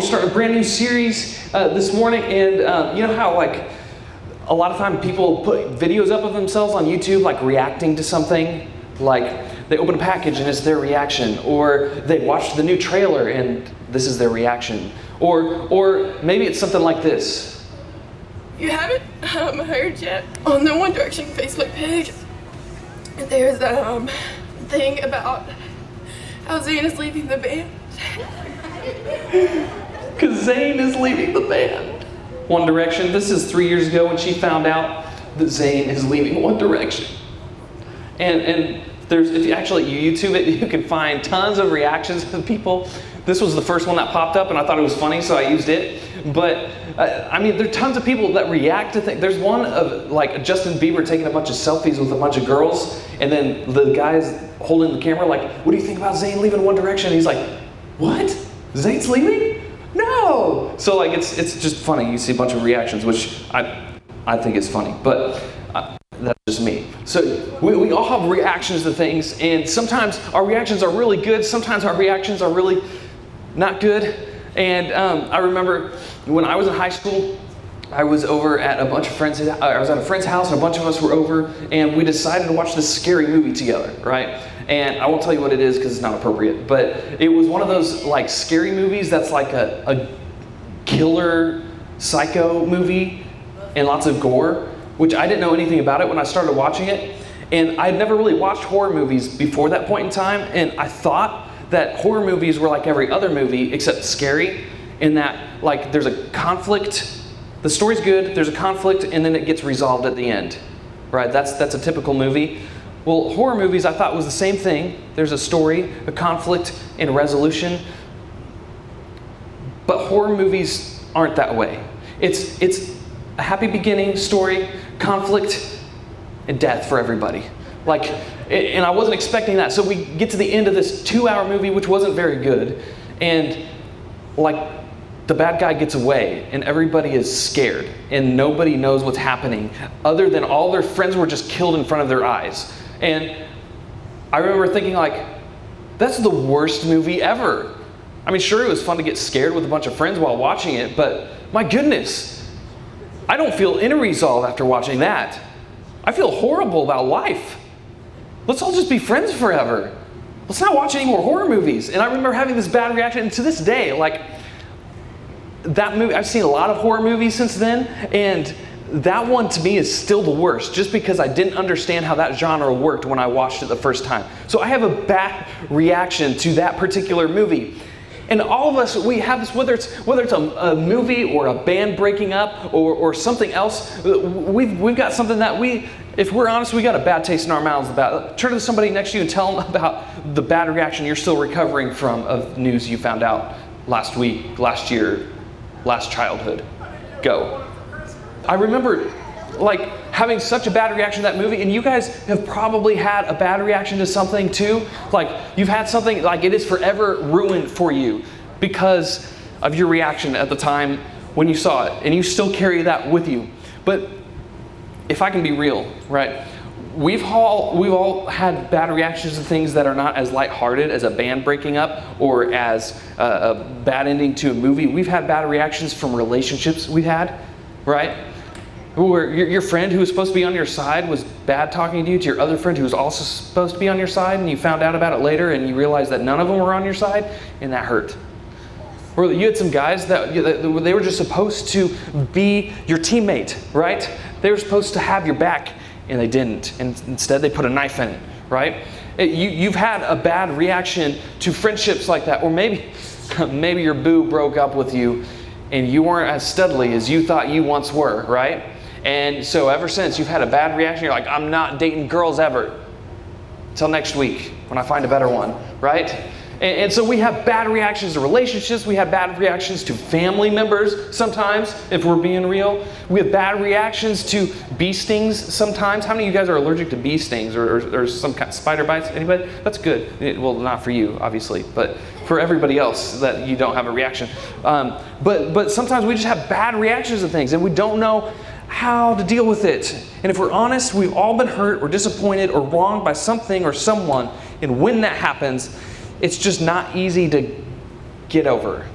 starting a brand new series this morning, and you know how like a lot of time people put videos up of themselves on YouTube, like reacting to something, like they open a package and it's their reaction, or they watch the new trailer and this is their reaction, or maybe it's something like this. You haven't heard yet, on the One Direction Facebook page, there's a thing about how Zayn is leaving the band. Because Zayn is leaving the band. One Direction, this is 3 years ago when she found out that Zayn is leaving One Direction. And there's, if you actually YouTube it, you can find tons of reactions of people. This was the first one that popped up and I thought it was funny, so I used it. But I mean, there are tons of people that react to things. There's one of like Justin Bieber taking a bunch of selfies with a bunch of girls, and then the guy's holding the camera like, what do you think about Zayn leaving One Direction? And he's like, what? Zayn's leaving? No! So like it's just funny. You see a bunch of reactions, which I think is funny, but that's just me. So we all have reactions to things, and sometimes our reactions are really good, sometimes our reactions are really not good. And I remember when I was in high school, I was over at a bunch of friends. I was at a friend's house, and a bunch of us were over, and we decided to watch this scary movie together, right? And I won't tell you what it is because it's not appropriate, but it was one of those like scary movies that's like a killer psycho movie and lots of gore, which I didn't know anything about it when I started watching it. And I'd never really watched horror movies before that point in time, and I thought that horror movies were like every other movie except scary, in that like there's a conflict, the story's good, there's a conflict, and then it gets resolved at the end, right? That's a typical movie. Well, horror movies I thought was the same thing. There's a story, a conflict, and a resolution. But horror movies aren't that way. It's a happy beginning, story, conflict, and death for everybody. Like, and I wasn't expecting that. So we get to the end of this 2-hour movie, which wasn't very good, and like the bad guy gets away and everybody is scared and nobody knows what's happening other than all their friends were just killed in front of their eyes. And I remember thinking like, that's the worst movie ever. I mean, sure, it was fun to get scared with a bunch of friends while watching it, but my goodness, I don't feel any resolve after watching that. I feel horrible about life. Let's all just be friends forever. Let's not watch any more horror movies. And I remember having this bad reaction, and to this day, like, that movie, I've seen a lot of horror movies since then, and that one to me is still the worst, just because I didn't understand how that genre worked when I watched it the first time. So I have a bad reaction to that particular movie. And all of us, we have this, whether it's a movie or a band breaking up or something else, we've got something that if we're honest, we got a bad taste in our mouths about. Turn to somebody next to you and tell them about the bad reaction you're still recovering from of news you found out last week, last year, last childhood. Go. I remember like having such a bad reaction to that movie, and you guys have probably had a bad reaction to something too. Like you've had something like it is forever ruined for you because of your reaction at the time when you saw it, and you still carry that with you. But if I can be real, right? We've all had bad reactions to things that are not as lighthearted as a band breaking up or as a bad ending to a movie. We've had bad reactions from relationships we've had, right? Where your friend who was supposed to be on your side was bad talking to you to your other friend who was also supposed to be on your side, and you found out about it later and you realized that none of them were on your side, and that hurt. Or you had some guys that they were just supposed to be your teammate, right? They were supposed to have your back, and they didn't, and instead they put a knife in it, right? You've had a bad reaction to friendships like that, or maybe your boo broke up with you and you weren't as studly as you thought you once were, right? And so ever since you've had a bad reaction, you're like, I'm not dating girls ever. Till next week when I find a better one, right? And so we have bad reactions to relationships. We have bad reactions to family members sometimes, if we're being real. We have bad reactions to bee stings sometimes. How many of you guys are allergic to bee stings or some kind of spider bites? Anybody? That's good. Well, not for you, obviously, but for everybody else that you don't have a reaction. But sometimes we just have bad reactions to things, and we don't know how to deal with it. And if we're honest, we've all been hurt or disappointed or wronged by something or someone. And when that happens, it's just not easy to get over.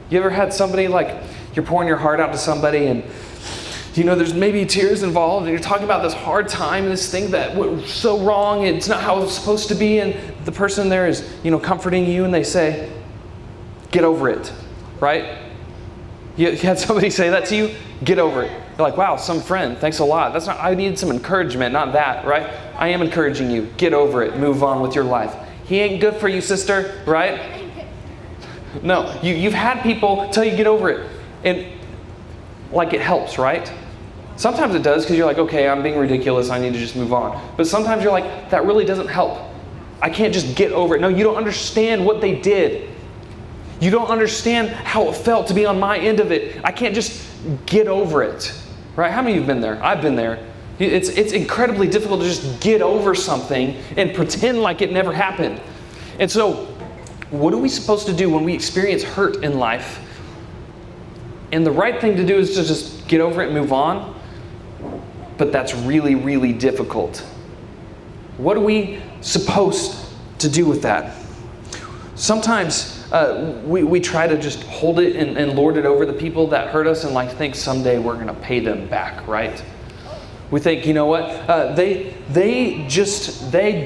You ever had somebody like, you're pouring your heart out to somebody and there's maybe tears involved, and you're talking about this hard time, this thing that was so wrong, it's not how it's supposed to be, and the person there is, comforting you, and they say, get over it, right? You had somebody say that to you? Get over it. You're like, wow, some friend, thanks a lot. I need some encouragement, not that, right? I am encouraging you. Get over it. Move on with your life. He ain't good for you, sister, right? No, you've had people tell you get over it, and like it helps, right? Sometimes it does because you're like, okay, I'm being ridiculous. I need to just move on. But sometimes you're like, that really doesn't help. I can't just get over it. No, you don't understand what they did. You don't understand how it felt to be on my end of it. I can't just get over it, right? How many of you have been there? I've been there. It's incredibly difficult to just get over something and pretend like it never happened. And so, what are we supposed to do when we experience hurt in life? And the right thing to do is to just get over it and move on. But that's really, really difficult. What are we supposed to do with that? Sometimes we try to just hold it and lord it over the people that hurt us and think someday we're going to pay them back, right? We think, you know what? They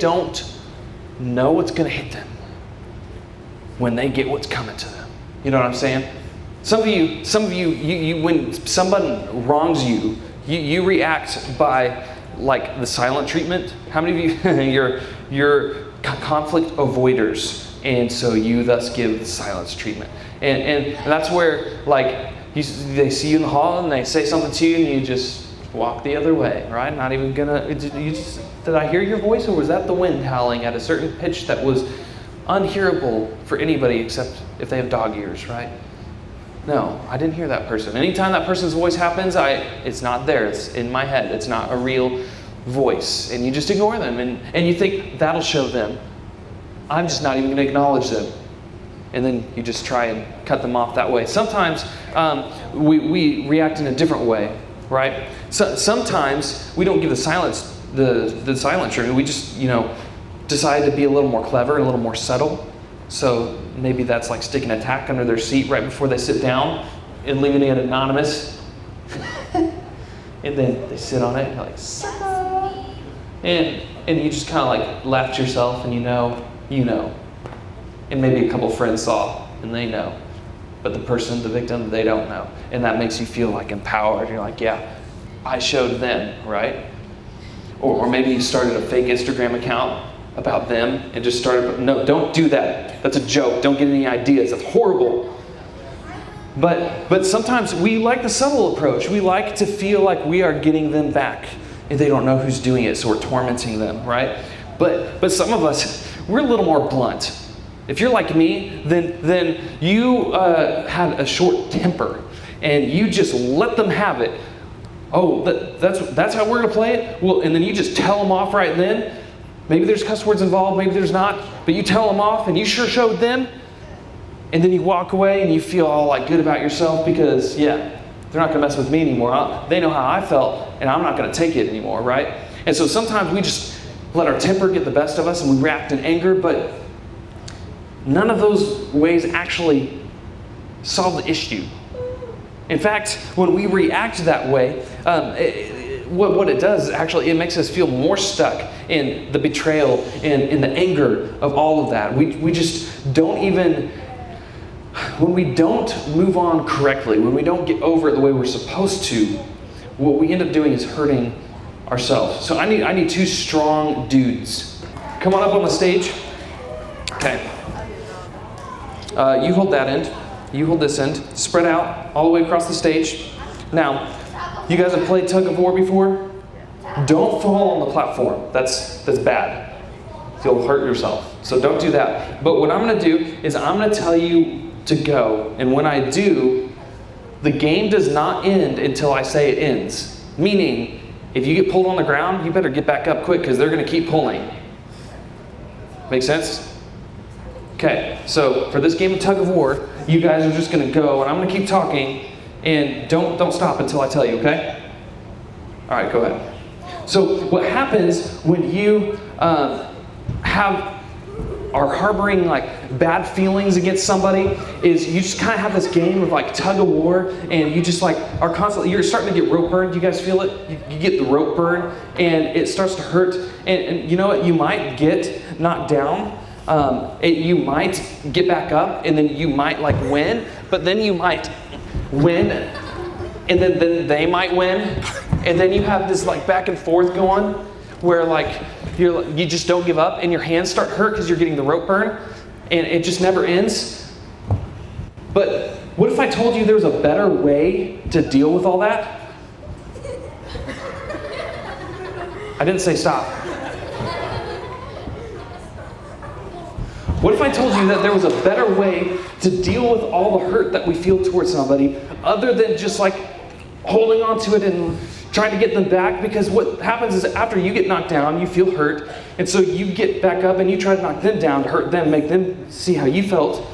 don't know what's going to hit them when they get what's coming to them. You know what I'm saying? Some of you, when someone wrongs you, you react by the silent treatment. How many of you, you're conflict avoiders, and so you thus give the silence treatment. And that's where they see you in the hall and they say something to you and you just walk the other way, right? Not even gonna, did I hear your voice, or was that the wind howling at a certain pitch that was unhearable for anybody except if they have dog ears, right? No, I didn't hear that person. Anytime that person's voice happens, it's not there. It's in my head. It's not a real voice. And you just ignore them. And you think, that'll show them. I'm just not even going to acknowledge them. And then you just try and cut them off that way. Sometimes we react in a different way, right? So, sometimes we don't give the silent treatment. We just, decide to be a little more clever and a little more subtle. So maybe that's sticking a tack under their seat right before they sit down and leaving it anonymous. And then they sit on it and you're like, suck. And you just kind of laugh to yourself and you know. And maybe a couple friends saw and they know. But the person, the victim, they don't know. And that makes you feel empowered. You're like, yeah, I showed them, right? Or maybe you started a fake Instagram account about them and just started, no, don't do that. That's a joke. Don't get any ideas. That's horrible. But sometimes we like the subtle approach. We like to feel like we are getting them back and they don't know who's doing it, so we're tormenting them, right? But some of us, we're a little more blunt. If you're like me, then you had a short temper and you just let them have it. Oh, that's how we're going to play it? Well, and then you just tell them off right then. Maybe there's cuss words involved, maybe there's not, but you tell them off and you sure showed them. And then you walk away and you feel all good about yourself because, yeah, they're not going to mess with me anymore. They know how I felt and I'm not going to take it anymore, right? And so sometimes we just let our temper get the best of us and we react in anger, but none of those ways actually solve the issue. In fact, when we react that way, what it does is actually it makes us feel more stuck in the betrayal and in the anger of all of that. We just don't even, when we don't move on correctly, when we don't get over it the way we're supposed to, what we end up doing is hurting ourselves. So I need two strong dudes. Come on up on the stage. Okay. You hold that end. You hold this end. Spread out all the way across the stage. Now, you guys have played tug of war before? Don't fall on the platform. That's bad. You'll hurt yourself. So don't do that. But what I'm going to do is I'm going to tell you to go. And when I do, the game does not end until I say it ends. Meaning, if you get pulled on the ground, you better get back up quick because they're going to keep pulling. Make sense? Okay, so for this game of tug of war, you guys are just going to go, and I'm going to keep talking, and don't stop until I tell you, okay? All right, go ahead. So what happens when you are are harboring like bad feelings against somebody is you just kind of have this game of like tug of war, and you just like are constantly, you're starting to get rope burn. Do you guys feel it? You get the rope burn and it starts to hurt. And you know what? You might get knocked down. You might get back up, and then you might like win, but then you might win, and then they might win, and then you have this like back and forth going where like you just don't give up, and your hands start hurt because you're getting the rope burn, and it just never ends. But what if I told you there was a better way to deal with all that? I didn't say stop. What if I told you that there was a better way to deal with all the hurt that we feel towards somebody other than just like holding on to it and trying to get them back? Because what happens is after you get knocked down, you feel hurt. And so you get back up and you try to knock them down to hurt them, make them see how you felt.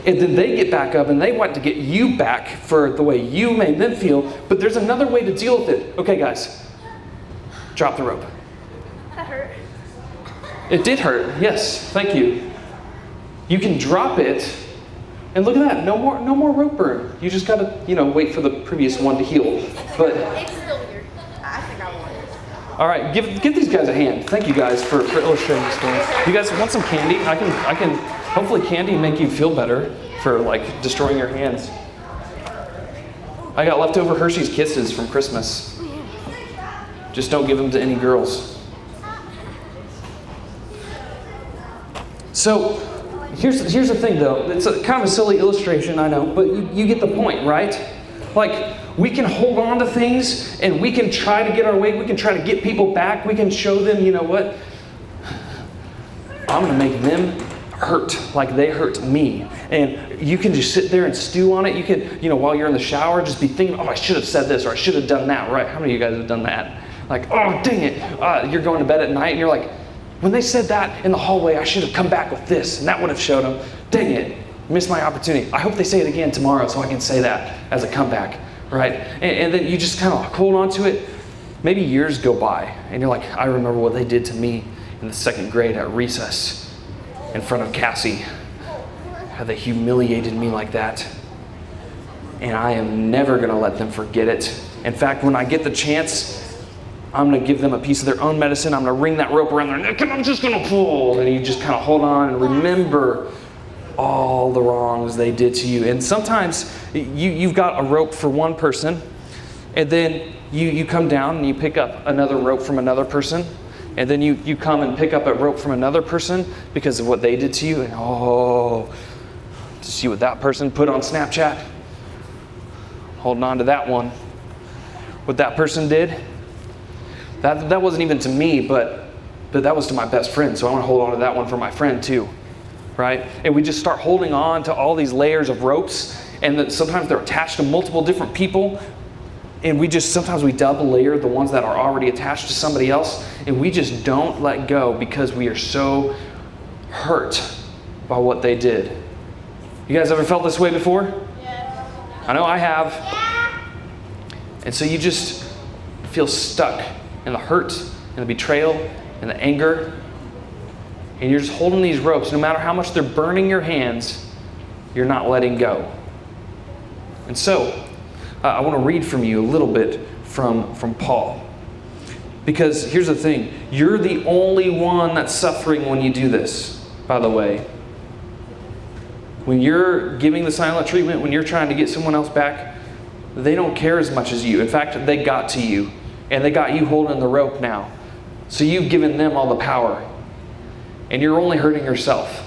And then they get back up and they want to get you back for the way you made them feel. But there's another way to deal with it. Okay, guys, drop the rope. That hurt. It did hurt, yes, thank you. You can drop it, and look at that, no more rope burn. You just gotta, wait for the previous one to heal. But It's still weird. I think I won. all right, give these guys a hand. Thank you guys for illustrating this thing. You guys want some candy? I can hopefully candy make you feel better for like destroying your hands. I got leftover Hershey's Kisses from Christmas. Just don't give them to any girls. So here's the thing though, it's kind of a silly illustration, I know, but you get the point, right? Like, we can hold on to things and we can try to get our way, we can try to get people back, we can show them, you know what? I'm gonna make them hurt like they hurt me. And you can just sit there and stew on it. You can, while you're in the shower, just be thinking, oh, I should have said this or I should have done that, right? How many of you guys have done that? Like, oh, dang it. You're going to bed at night and you're like, when they said that in the hallway, I should have come back with this, and that would have showed them. Dang it, missed my opportunity. I hope they say it again tomorrow so I can say that as a comeback, right? And then you just kind of hold on to it. Maybe years go by, and you're like, I remember what they did to me in the second grade at recess in front of Cassie. How they humiliated me like that. And I am never going to let them forget it. In fact, when I get the chance, I'm going to give them a piece of their own medicine. I'm going to ring that rope around their neck and I'm just going to pull. And you just kind of hold on and remember all the wrongs they did to you. And sometimes you've got a rope for one person, and then you come down and you pick up another rope from another person. And then you come and pick up a rope from another person because of what they did to you. And to see what that person put on Snapchat. Holding on to that one. What that person did. That wasn't even to me, but that was to my best friend. So I want to hold on to that one for my friend too, right? And we just start holding on to all these layers of ropes, and that sometimes they're attached to multiple different people. And sometimes we double layer the ones that are already attached to somebody else, and we just don't let go because we are so hurt by what they did. You guys ever felt this way before? Yes. I know I have. And so you just feel stuck in the hurt, and the betrayal, and the anger. And you're just holding these ropes. No matter how much they're burning your hands, you're not letting go. And so, I want to read from you a little bit from Paul. Because here's the thing. You're the only one that's suffering when you do this, by the way. When you're giving the silent treatment, when you're trying to get someone else back, they don't care as much as you. In fact, they got to you. And they got you holding the rope now. So you've given them all the power. And you're only hurting yourself.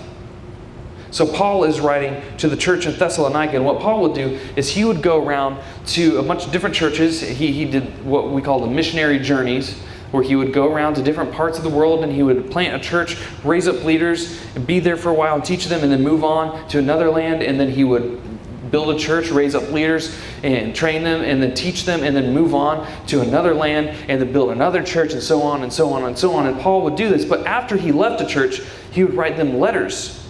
So Paul is writing to the church in Thessalonica. And what Paul would do is he would go around to a bunch of different churches. He did what we call the missionary journeys, where he would go around to different parts of the world and he would plant a church, raise up leaders, and be there for a while and teach them, and then move on to another land. And then he would build a church, raise up leaders, and train them, and then teach them, and then move on to another land, and then build another church, and so on, and so on, and so on. And Paul would do this, but after he left a church, he would write them letters,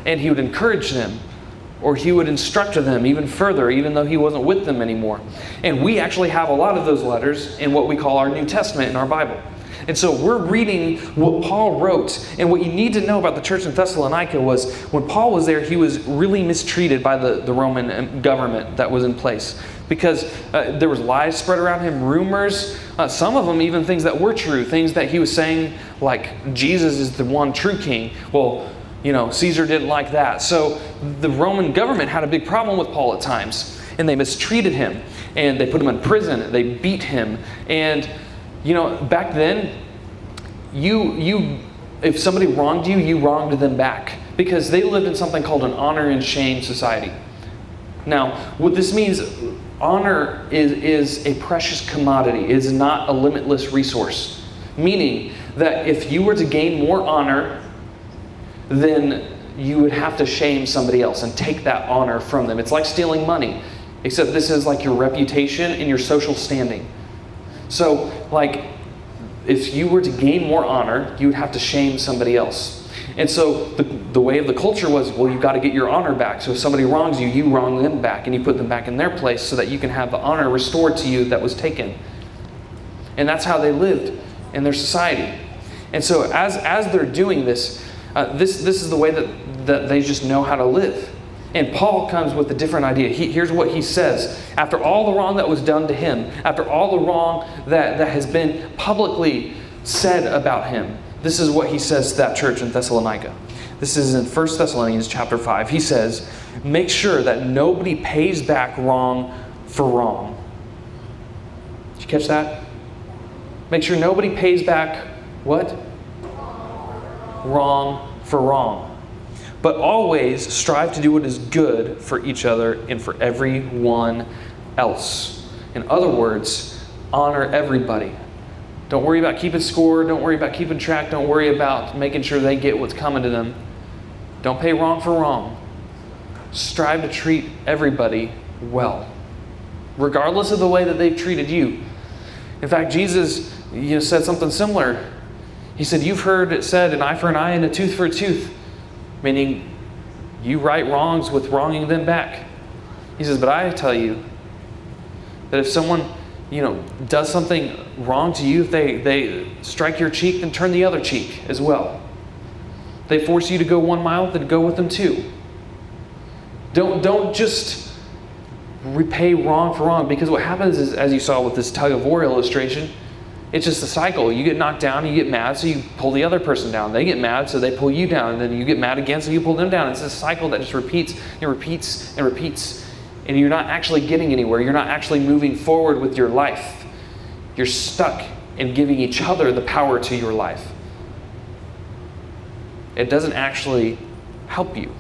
and he would encourage them, or he would instruct them even further, even though he wasn't with them anymore. And we actually have a lot of those letters in what we call our New Testament in our Bible. And so we're reading what Paul wrote. And what you need to know about the church in Thessalonica was when Paul was there, he was really mistreated by the Roman government that was in place. Because there was lies spread around him, rumors, some of them even things that were true, things that he was saying like Jesus is the one true king. Well, Caesar didn't like that. So the Roman government had a big problem with Paul at times. And they mistreated him. And they put him in prison. They beat him. And, back then, if somebody wronged you, you wronged them back. Because they lived in something called an honor and shame society. Now, what this means, honor is a precious commodity. It is not a limitless resource. Meaning that if you were to gain more honor, then you would have to shame somebody else and take that honor from them. It's like stealing money, except this is like your reputation and your social standing. So, if you were to gain more honor, you would have to shame somebody else. And so the way of the culture was, well, you've got to get your honor back. So if somebody wrongs you, you wrong them back, and you put them back in their place so that you can have the honor restored to you that was taken. And that's how they lived in their society. And so as they're doing this, this is the way that they just know how to live. And Paul comes with a different idea. Here's what he says. After all the wrong that was done to him, after all the wrong that has been publicly said about him, this is what he says to that church in Thessalonica. This is in 1 Thessalonians chapter 5. He says, make sure that nobody pays back wrong for wrong. Did you catch that? Make sure nobody pays back what? Wrong for wrong. But always strive to do what is good for each other and for everyone else. In other words, honor everybody. Don't worry about keeping score. Don't worry about keeping track. Don't worry about making sure they get what's coming to them. Don't pay wrong for wrong. Strive to treat everybody well, regardless of the way that they've treated you. In fact, Jesus said something similar. He said, you've heard it said, an eye for an eye and a tooth for a tooth. Meaning, you right wrongs with wronging them back. He says, but I tell you that if someone, does something wrong to you, if they strike your cheek, then turn the other cheek as well. They force you to go 1 mile, then go with them 2. Don't just repay wrong for wrong, because what happens is, as you saw with this tug of war illustration, it's just a cycle. You get knocked down, you get mad, so you pull the other person down. They get mad, so they pull you down. And then you get mad again, so you pull them down. It's a cycle that just repeats and repeats and repeats. And you're not actually getting anywhere. You're not actually moving forward with your life. You're stuck in giving each other the power to your life. It doesn't actually help you.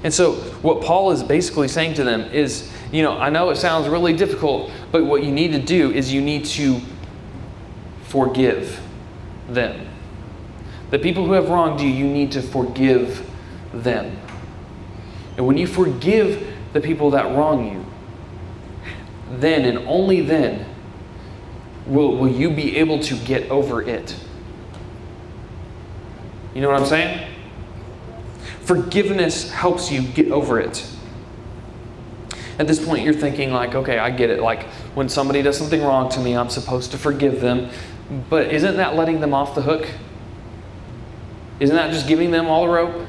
And so what Paul is basically saying to them is, I know it sounds really difficult, but what you need to do is you need to forgive them. The people who have wronged you, you need to forgive them. And when you forgive the people that wrong you, then and only then will you be able to get over it. You know what I'm saying? Forgiveness helps you get over it. At this point, you're thinking okay, I get it. When somebody does something wrong to me, I'm supposed to forgive them. But isn't that letting them off the hook? Isn't that just giving them all the rope?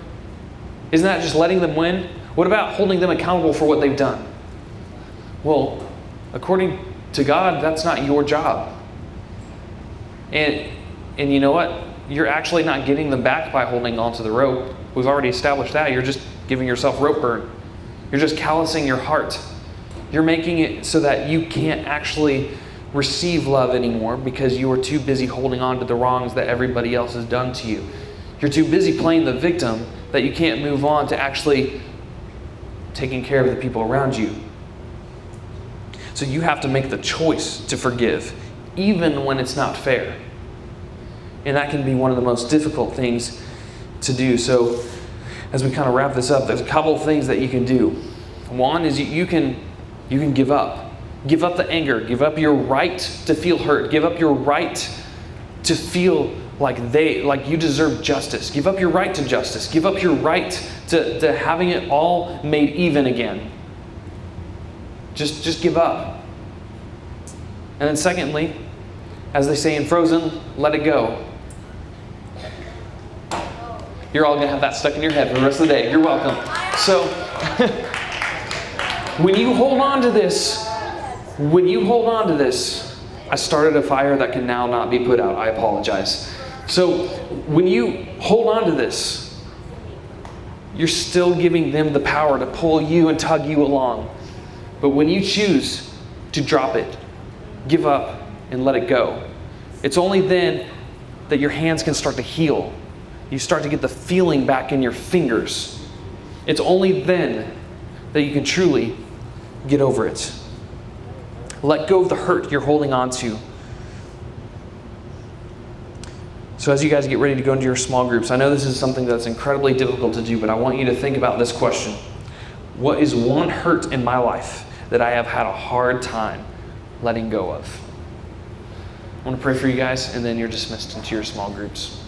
Isn't that just letting them win? What about holding them accountable for what they've done? Well, according to God, that's not your job. And you know what? You're actually not getting them back by holding onto the rope. We've already established that. You're just giving yourself rope burn. You're just callousing your heart. You're making it so that you can't actually receive love anymore because you are too busy holding on to the wrongs that everybody else has done to you. You're too busy playing the victim that you can't move on to actually taking care of the people around you. So you have to make the choice to forgive, even when it's not fair. And that can be one of the most difficult things to do. So as we kind of wrap this up, there's a couple of things that you can do. One is you can give up. Give up the anger. Give up your right to feel hurt. Give up your right to feel like you deserve justice. Give up your right to justice. Give up your right to having it all made even again. Just give up. And then secondly, As they say in Frozen, let it go. You're all going to have that stuck in your head for the rest of the day. You're welcome. So, when you hold on to this, I started a fire that can now not be put out. I apologize. So, when you hold on to this, you're still giving them the power to pull you and tug you along. But when you choose to drop it, give up, and let it go, it's only then that your hands can start to heal. You start to get the feeling back in your fingers. It's only then that you can truly get over it. Let go of the hurt you're holding on to. So as you guys get ready to go into your small groups, I know this is something that's incredibly difficult to do, but I want you to think about this question. What is one hurt in my life that I have had a hard time letting go of? I want to pray for you guys, and then you're dismissed into your small groups.